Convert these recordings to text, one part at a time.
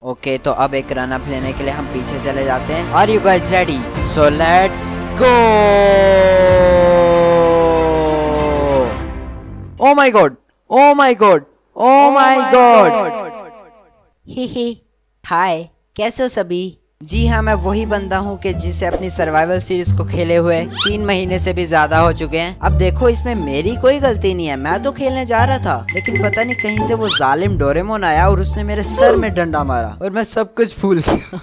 Okay तो अब एक रन अप लेने के लिए हम पीछे चले जाते हैं। Are you guys ready? So let's go. Oh my God, oh my God, oh my God. Hi hi, कैसे हो सभी? जी हाँ, मैं वही बंदा हूँ कि जिसे अपनी सर्वाइवल सीरीज को खेले हुए 3 महीने से भी ज्यादा हो चुके हैं। अब देखो, इसमें मेरी कोई गलती नहीं है, मैं तो खेलने जा रहा था, लेकिन पता नहीं कहीं से वो जालिम डोरेमोन आया और उसने मेरे सर में डंडा मारा और मैं सब कुछ भूल गया।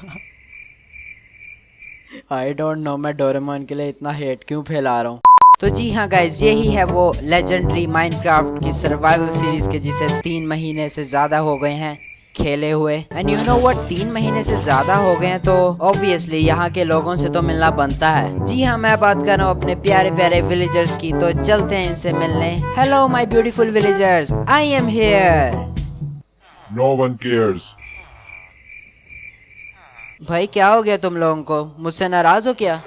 आई डोंट नो मैं डोरेमोन के लिए इतना हेट क्यों फैला रहा हूँ। तो जी हाँ गाइज, यही है वो लेजेंडरी माइनक्राफ्ट की सर्वाइवल सीरीज के जिसे 3 महीने से ज्यादा हो गए हैं खेले हुए। एंड यू नो व्हाट, 3 महीने से ज्यादा हो गए हैं तो ऑब्वियसली यहाँ के लोगों से तो मिलना बनता है। जी हाँ, मैं बात कर रहा हूँ अपने प्यारे प्यारे विलेजर्स की, तो चलते हैं इनसे मिलने। Hello my beautiful villagers, I am here. No one cares. भाई क्या हो गया तुम लोगों को? मुझसे नाराज हो क्या?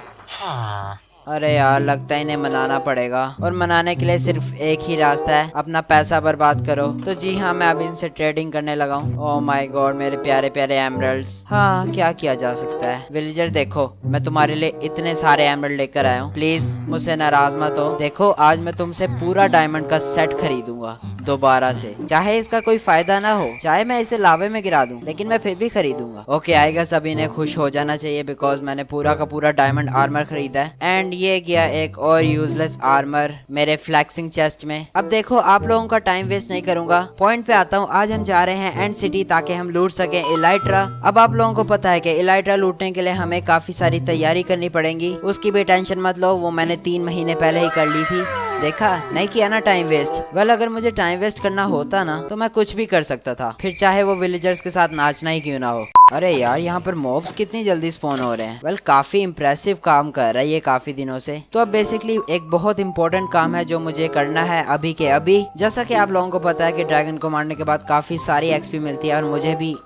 अरे यार, लगता है इन्हें मनाना पड़ेगा, और मनाने के लिए सिर्फ एक ही रास्ता है, अपना पैसा बर्बाद करो। तो जी हाँ, मैं अब इनसे ट्रेडिंग करने लगा हूँ। ओह माय गॉड, मेरे प्यारे प्यारे एमरल्ड्स। हाँ, क्या किया जा सकता है। विलेजर देखो, मैं तुम्हारे लिए इतने सारे एमरल्ड लेकर आया हूँ, प्लीज मुझसे नाराज मत हो। देखो, आज मैं तुमसे पूरा डायमंड का सेट खरीदूंगा दोबारा से, चाहे इसका कोई फायदा ना हो, चाहे मैं इसे लावे में गिरा दूं, लेकिन मैं फिर भी खरीदूंगा। ओके, आएगा सभी ने खुश हो जाना चाहिए बिकॉज मैंने पूरा का पूरा डायमंड आर्मर खरीदा है। एंड ये गया एक और यूजलेस आर्मर मेरे फ्लैक्सिंग चेस्ट में। अब देखो, आप लोगों का टाइम वेस्ट नहीं करूंगा, पॉइंट पे आता हूँ। आज हम जा रहे हैं एंड सिटी ताकि हम लूट सके इलाइट्रा। अब आप लोगों को पता है कि इलाइट्रा लूटने के लिए हमें काफी सारी तैयारी करनी पड़ेगी, उसकी भी टेंशन मत लो, वो मैंने 3 महीने पहले ही कर ली थी। देखा, नहीं किया ना टाइम वेस्ट। वेल, अगर मुझे टाइम वेस्ट करना होता ना तो मैं कुछ भी कर सकता था, फिर चाहे वो विलेजर्स के साथ नाचना ही क्यों ना हो। अरे यार, यहाँ पर मॉब्स कितनी जल्दी स्पॉन हो रहे हैं। वेल, काफी इम्प्रेसिव काम कर रहा है ये काफी दिनों से। तो अब बेसिकली एक बहुत इंपॉर्टेंट काम है जो मुझे करना है अभी के अभी। जैसा कि आप लोगों को पता है कि ड्रैगन को मारने के बाद काफी सारी एक्सपी मिलती है, और मुझे भी,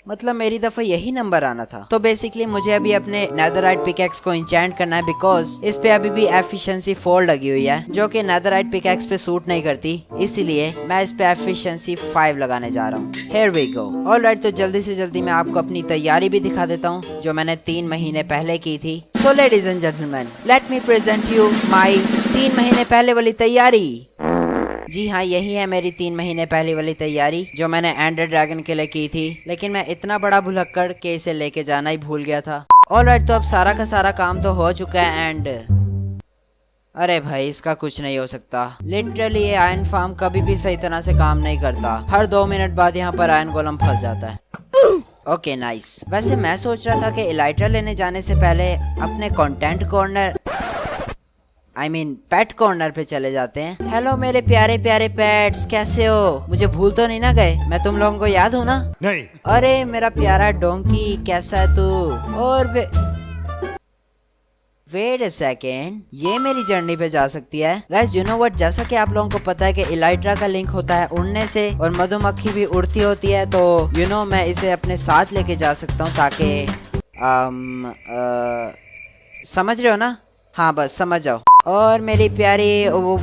मतलब मेरी दफा यही नंबर आना था। तो बेसिकली मुझे अभी अपने नेदरराइट पिकैक्स को इंचेंट करना है बिकॉज इस पे अभी भी एफिशिएंसी 4 लगी हुई है, जो कि नेदरराइट पिकैक्स पे सूट नहीं करती, इसीलिए मैं इस पे एफिशिएंसी 5 लगाने जा रहा हूँ। Here we go। ऑलराइट, तो जल्दी से जल्दी मैं आपको अपनी तैयारी भी दिखा देता हूँ जो मैंने 3 महीने पहले की थी। So ladies and gentleman, let me present you माई 3 महीने पहले वाली तैयारी। जी हाँ, यही है मेरी 3 महीने पहले वाली तैयारी जो मैंने एंडर ड्रैगन के लिए की थी, लेकिन मैं इतना बड़ा भुलक्कड़ के इसे लेके जाना ही भूल गया था। ऑलराइट, तो अब सारा का सारा काम तो हो चुका है। एंड अरे भाई, इसका कुछ नहीं हो सकता। लिटरली ये आयरन फार्म कभी भी सही तरह से काम नहीं करता, हर 2 मिनट बाद यहाँ पर आयरन गोलम फंस जाता है। Okay nice. वैसे मैं सोच रहा था कि इलाइट्रा लेने जाने से पहले अपने content corner, I mean pet corner पे चले जाते हैं। हेलो मेरे प्यारे प्यारे पेट्स, कैसे हो? मुझे भूल तो नहीं ना गए? मैं तुम लोगों को याद हूँ ना? नहीं। अरे मेरा प्यारा डोंकी, कैसा है तू? और वेट अ सेकेंड, ये मेरी जर्नी पे जा सकती है। गाइस, यू नो व्हाट, जैसा कि आप लोगों को पता है कि इलाइट्रा का लिंक होता है उड़ने से, और मधुमक्खी भी उड़ती होती है, तो यू नो मैं इसे अपने साथ लेके जा सकता हूँ ताकि समझ रहे हो ना? हाँ, बस समझ जाओ। और मेरी प्यारी वो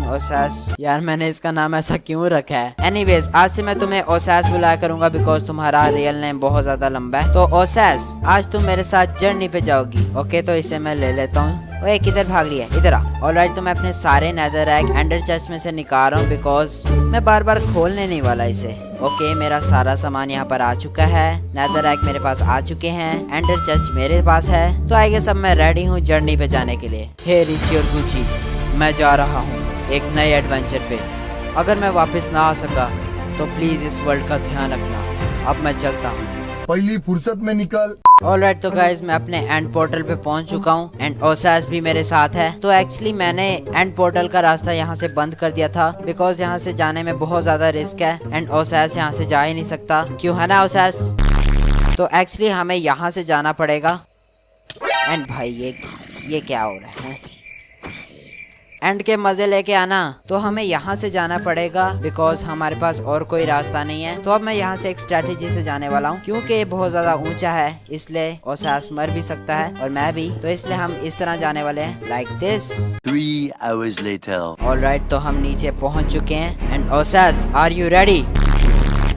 ओसास, यार मैंने इसका नाम ऐसा क्यों रखा है? एनीवेज, आज से मैं तुम्हें ओसास बुलाया करूंगा बिकॉज तुम्हारा रियल नेम बहुत ज्यादा लंबा है। तो ओसास, आज तुम मेरे साथ जर्नी पे जाओगी। ओके, तो इसे मैं ले लेता हूँ। ओए, किधर भाग रही है? इधर आ। ऑलराइट, तो मैं अपने सारे नेदरराइट एंडर चेस्ट में से निकाल रहा हूँ बिकॉज मैं बार बार खोलने नहीं वाला इसे। ओके, मेरा सारा सामान यहाँ पर आ चुका है, नेदरराइट मेरे पास आ चुके हैं, एंडर चेस्ट मेरे पास है, तो आई गेस अब मैं रेडी हूँ जर्नी पे जाने के लिए। हे रिची और गुची, मैं जा रहा हूँ एक नए एडवेंचर पे। अगर मैं वापस ना आ सका तो प्लीज इस वर्ल्ड का ध्यान रखना। अब मैं चलता हूँ, पहली फुर्सत में निकल। ऑलराइट, तो गाइज मैं अपने एंड पोर्टल पे पहुंच चुका हूँ एंड ओसास भी मेरे साथ है। तो एक्चुअली मैंने एंड पोर्टल का रास्ता यहाँ से बंद कर दिया था बिकॉज यहाँ से जाने में बहुत ज्यादा रिस्क है एंड ओसास यहाँ से जा ही नहीं सकता, क्यों है ना ओसास? तो एक्चुअली हमें यहाँ से जाना पड़ेगा। एंड भाई, ये क्या हो रहा है? एंड के मजे लेके आना। तो हमें यहाँ से जाना पड़ेगा बिकॉज हमारे पास और कोई रास्ता नहीं है। तो अब मैं यहाँ से एक स्ट्रेटेजी से जाने वाला हूँ, क्योंकि ये बहुत ज्यादा ऊंचा है इसलिए ओसास मर भी सकता है और मैं भी, तो इसलिए हम इस तरह जाने वाले हैं like this. 3 hours later. Alright, तो हम नीचे पहुंच चुके हैं and Osas are you ready?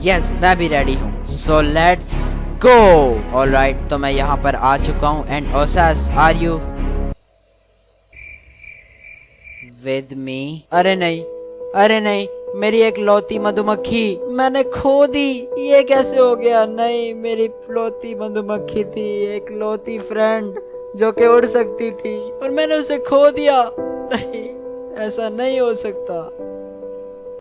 Yes, मैं भी रेडी हूँ, सो लेट्स गो। ऑलराइट, तो मैं यहाँ पर आ चुका हूँ and Osas are you with me? अरे नहीं, अरे नहीं, मेरी एक लौती मधुमक्खी मैंने खो दी। ये कैसे हो गया? नहीं, मेरी लौती मधुमक्खी थी, एक लौती फ्रेंड जो कि उड़ सकती थी और मैंने उसे खो दिया। नहीं, ऐसा नहीं हो सकता।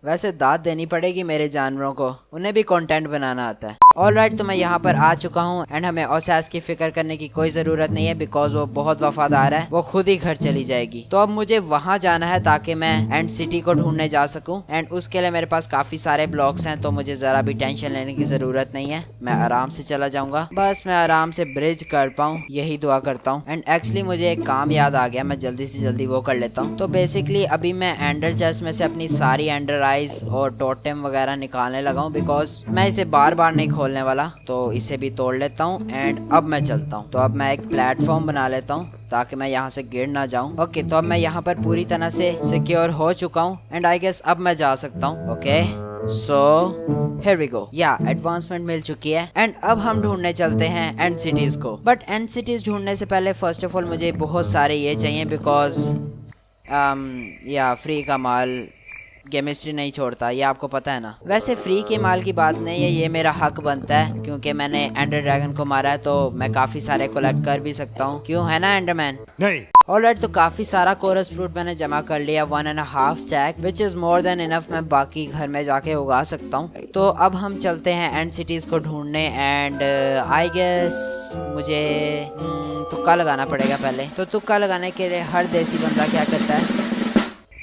वैसे दाद देनी पड़ेगी मेरे जानवरों को, उन्हें भी कंटेंट बनाना आता है। ऑलराइट, तो मैं यहाँ पर आ चुका हूँ एंड हमें ओसास की फिक्र करने की कोई जरूरत नहीं है बिकॉज वो बहुत वफादार है, वो खुद ही घर चली जाएगी। तो अब मुझे वहाँ जाना है ताकि मैं एंड सिटी को ढूंढने जा सकूँ एंड उसके लिए मेरे पास काफी सारे ब्लॉक्स हैं, तो मुझे जरा भी टेंशन लेने की जरूरत नहीं है। मैं आराम से चला जाऊंगा, बस मैं आराम से ब्रिज कर पाऊँ यही दुआ करता हूँ। एंड एक्चुअली मुझे एक काम याद आ गया, मैं जल्दी से जल्दी वो कर लेता हूँ। तो बेसिकली अभी मैं एंडर चेस्ट में से अपनी सारी एंडर आइज और टोटेम वगैरह निकालने लगा हूँ बिकॉज मैं इसे बार बार नहीं खोलने वाला, तो इसे भी तोड़ लेता हूँ एंड अब मैं चलता हूँ। तो अब मैं एक प्लेटफॉर्म बना लेता हूँ ताकि मैं यहाँ से गिर ना जाऊँ। ओके, तो अब मैं यहाँ पर पूरी तरह से सिक्योर हो चुका हूँ एंड आई गेस अब मैं जा सकता हूँ। Okay, so here we go. या एडवांसमेंट मिल चुकी है एंड अब हम ढूंढने चलते हैं एंड सिटीज को। बट एंड सिटीज ढूंढने से पहले फर्स्ट ऑफ ऑल मुझे बहुत सारे ये चाहिए बिकॉज या फ्री का माल केमिस्ट्री नहीं छोड़ता, ये आपको पता है ना। वैसे फ्री के माल की बात नहीं है, ये मेरा हक बनता है क्योंकि मैंने एंडर ड्रैगन को मारा है, तो मैं काफी सारे कलेक्ट कर भी सकता हूँ, क्यों है ना एंडरमैन? नहीं। ऑलराइट, तो काफी सारा कोरस फ्रूट मैंने जमा कर लिया, 1.5 stack which is more than enough. मैं बाकी घर में जाके उगा सकता हूँ। तो अब हम चलते हैं एंड सिटीज को ढूंढने एंड आई गेस मुझे तुक्का लगाना पड़ेगा पहले। तो तुक्का लगाने के लिए हर देसी बंदा क्या करता है?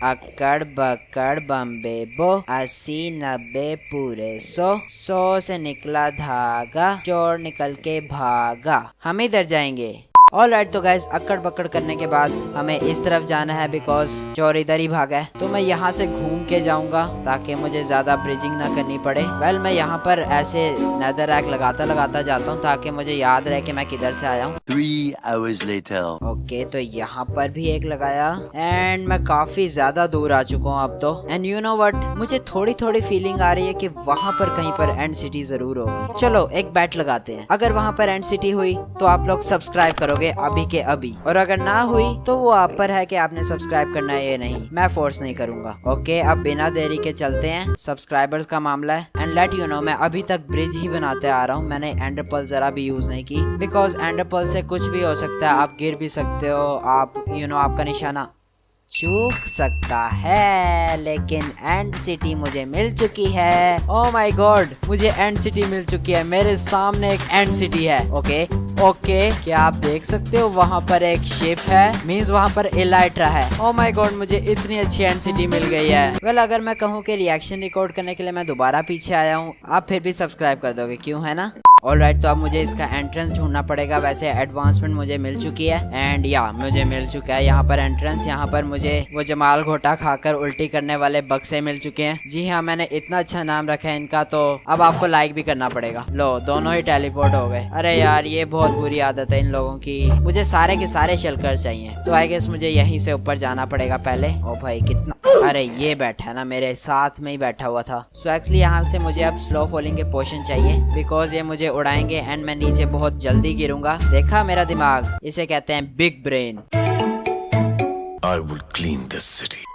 अकड़ बकड़ बम्बे बो 80-90 पूरे 100 से निकला धागा, चोर निकल के भागा। हम इधर जाएंगे। ऑलराइट, तो गाइस अक्कड़ बक्कड़ करने के बाद हमें इस तरफ जाना है बिकॉज चोर इधर ही भागा है। तो मैं यहाँ से घूम के जाऊंगा ताकि मुझे ज्यादा ब्रिजिंग ना करनी पड़े। वेल, मैं यहाँ पर ऐसे नेदर रैक लगाता लगाता जाता हूँ ताकि मुझे याद रहे कि मैं किधर से आया हूँ। 3 hours later. ओके, तो यहाँ पर भी एक लगाया एंड मैं काफी ज्यादा दूर आ चुका हूँ अब तो। एंड यू नो व्हाट, मुझे थोड़ी थोड़ी फीलिंग आ रही है कि वहाँ पर कहीं पर एंड सिटी जरूर होगी। चलो एक बैट लगाते हैं, अगर वहाँ पर एंड सिटी हुई तो आप लोग सब्सक्राइब करोगे अभी के अभी, और अगर ना हुई तो वो आप पर है कि आपने सब्सक्राइब करना है या नहीं, मैं फोर्स नहीं करूंगा। ओके, अब बिना देरी के चलते हैं, सब्सक्राइबर्स का मामला है। एंड लेट यू नो, मैं अभी तक ब्रिज ही बनाते आ रहा हूँ, मैंने एंडर पर्ल जरा भी यूज नहीं की बिकॉज एंडर पर्ल से कुछ भी हो सकता है, आप गिर भी सकते हो, आप आपका निशाना चूक सकता है। लेकिन एंड सिटी मुझे मिल चुकी है। ओह माय गॉड, मुझे एंड सिटी मिल चुकी है, मेरे सामने एक एंड सिटी है। ओके, क्या आप देख सकते हो वहाँ पर एक शिप है, मींस वहाँ पर एलाइट्रा है। ओह माय गॉड, मुझे इतनी अच्छी एंड सिटी मिल गई है। वेल, अगर मैं कहूँ कि रिएक्शन रिकॉर्ड करने के लिए मैं दोबारा पीछे आया हूँ, आप फिर भी सब्सक्राइब कर दोगे, क्यों है ना? ऑलराइट, तो अब मुझे इसका एंट्रेंस ढूंढना पड़ेगा। वैसे एडवांसमेंट मुझे मिल चुकी है एंड या मुझे मिल चुका है यहाँ पर एंट्रेंस। यहाँ पर मुझे वो जमाल घोटा खाकर उल्टी करने वाले बक्से मिल चुके हैं। जी हाँ, मैंने इतना अच्छा नाम रखा है इनका, तो अब आपको लाइक भी करना पड़ेगा। लो, दोनों ही टेलीपोर्ट हो गए। अरे यार, ये बहुत बुरी आदत है इन लोगों की। मुझे सारे के सारे शेल्कर चाहिए, तो आई गेस मुझे यहीं से ऊपर जाना पड़ेगा पहले। ओ भाई, कितना, अरे ये बैठा है ना, मेरे साथ में ही बैठा हुआ था। सो एक्चुअली यहाँ से मुझे अब स्लो फॉलिंग के पोशन चाहिए बिकॉज ये मुझे उड़ाएंगे एंड मैं नीचे बहुत जल्दी गिरूंगा। देखा मेरा दिमाग, इसे कहते हैं big brain. I will clean this city.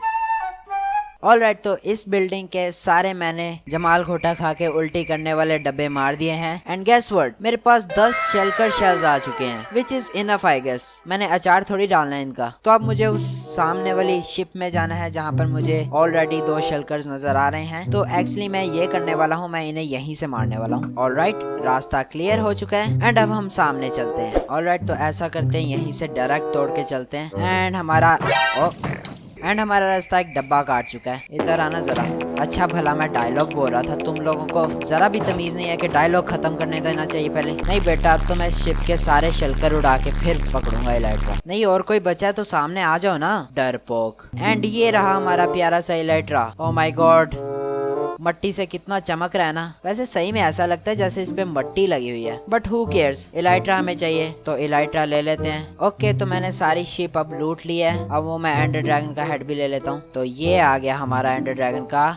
Alright, तो इस बिल्डिंग के सारे मैंने जमाल घोटा खा के उल्टी करने वाले डब्बे मार दिए हैं एंड गेस व्हाट, मेरे पास 10 शेल्कर शेल्स आ चुके हैं which is enough I guess. मैंने अचार थोड़ी डालना है इनका। तो अब मुझे उस सामने वाली शिप में जाना है जहाँ पर मुझे ऑलरेडी 2 शेल्कर्स नजर आ रहे हैं। तो एक्चुअली मैं ये करने वाला हूँ, मैं इन्हें यहीं से मारने वाला हूँ। ऑलराइट, रास्ता क्लियर हो चुका है एंड अब हम सामने चलते हैं। ऑलराइट, तो ऐसा करते हैं, यहीं से डायरेक्ट तोड़ के चलते हैं एंड हमारा एंड हमारा रास्ता एक डब्बा काट चुका है। इधर आना जरा। अच्छा भला मैं डायलॉग बोल रहा था, तुम लोगों को जरा भी तमीज नहीं है कि डायलॉग खत्म करने देना चाहिए पहले। नहीं बेटा, अब तो मैं शिप के सारे शेल्कर उड़ा के फिर पकड़ूंगा इलाइट्रा। नहीं और कोई बचा तो सामने आ जाओ ना, डरपोक। एंड ये रहा हमारा प्यारा सा इलाइट्रा। ओ माय गॉड, मट्टी से कितना चमक रहा है ना। वैसे सही में ऐसा लगता है जैसे इस पे मट्टी लगी हुई है, बट हु केयर्स। इलाइट्रा हमें चाहिए तो इलाइट्रा ले लेते हैं। ओके, तो मैंने सारी शिप अब लूट ली है। अब वो मैं एंडर ड्रैगन का हेड भी ले लेता हूँ। तो ये आ गया हमारा एंडर ड्रैगन का।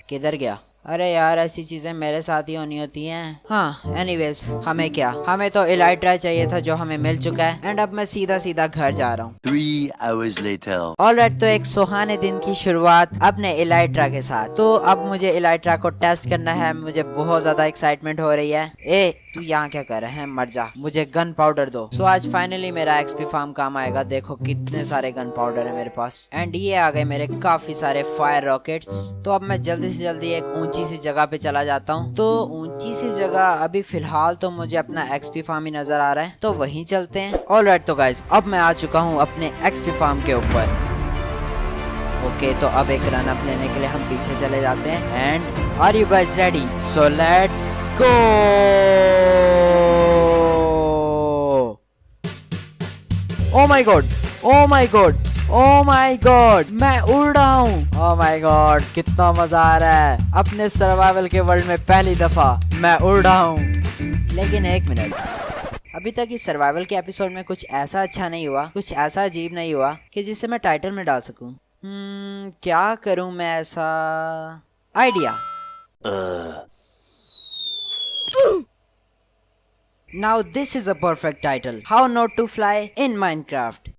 किधर गया? अरे यार, ऐसी चीजें मेरे साथ ही होनी होती हैं। हाँ, एनीवेज, हमें क्या, हमें तो इलाइट्रा चाहिए था जो हमें मिल चुका है। एंड अब मैं सीधा सीधा घर जा रहा हूँ। 3 hours later. ऑलराइट, तो एक सुहाने दिन की शुरुआत अपने इलाइट्रा के साथ। तो अब मुझे इलाइट्रा को टेस्ट करना है। मुझे बहुत ज्यादा एक्साइटमेंट हो रही है। ए तू यहाँ क्या कर रहे हैं? मर जा, मुझे गन पाउडर दो। सो आज फाइनली मेरा एक्सपी फार्म काम आएगा। देखो कितने सारे गन पाउडर है मेरे पास। एंड ये आ गए मेरे काफी सारे फायर रॉकेट्स। तो अब मैं जल्दी से जल्दी एक ऊंची सी जगह पे चला जाता हूँ। तो ऊंची सी जगह अभी फिलहाल तो मुझे अपना एक्सपी फार्म ही नजर आ रहा है, तो वहीं चलते हैं। ऑलराइट, तो गाइस अब मैं आ चुका हूँ अपने एक्सपी फार्म के ऊपर। ओके, तो अब एक रन अप लेने के लिए हम पीछे चले जाते हैं। And are you guys ready? So let's go. Oh my God, oh my God, oh my God, मैं उड़ रहा हूँ। ओ माय गॉड, कितना मजा आ रहा है। अपने सर्वाइवल के वर्ल्ड में पहली दफा मैं उड़ रहा हूँ। लेकिन एक मिनट, अभी तक इस सर्वाइवल के एपिसोड में कुछ ऐसा अच्छा नहीं हुआ, कुछ ऐसा अजीब नहीं हुआ कि जिसे मैं टाइटल में डाल सकूं। क्या करूं मैं ऐसा? Idea. Now this is a perfect title. How not to fly in Minecraft.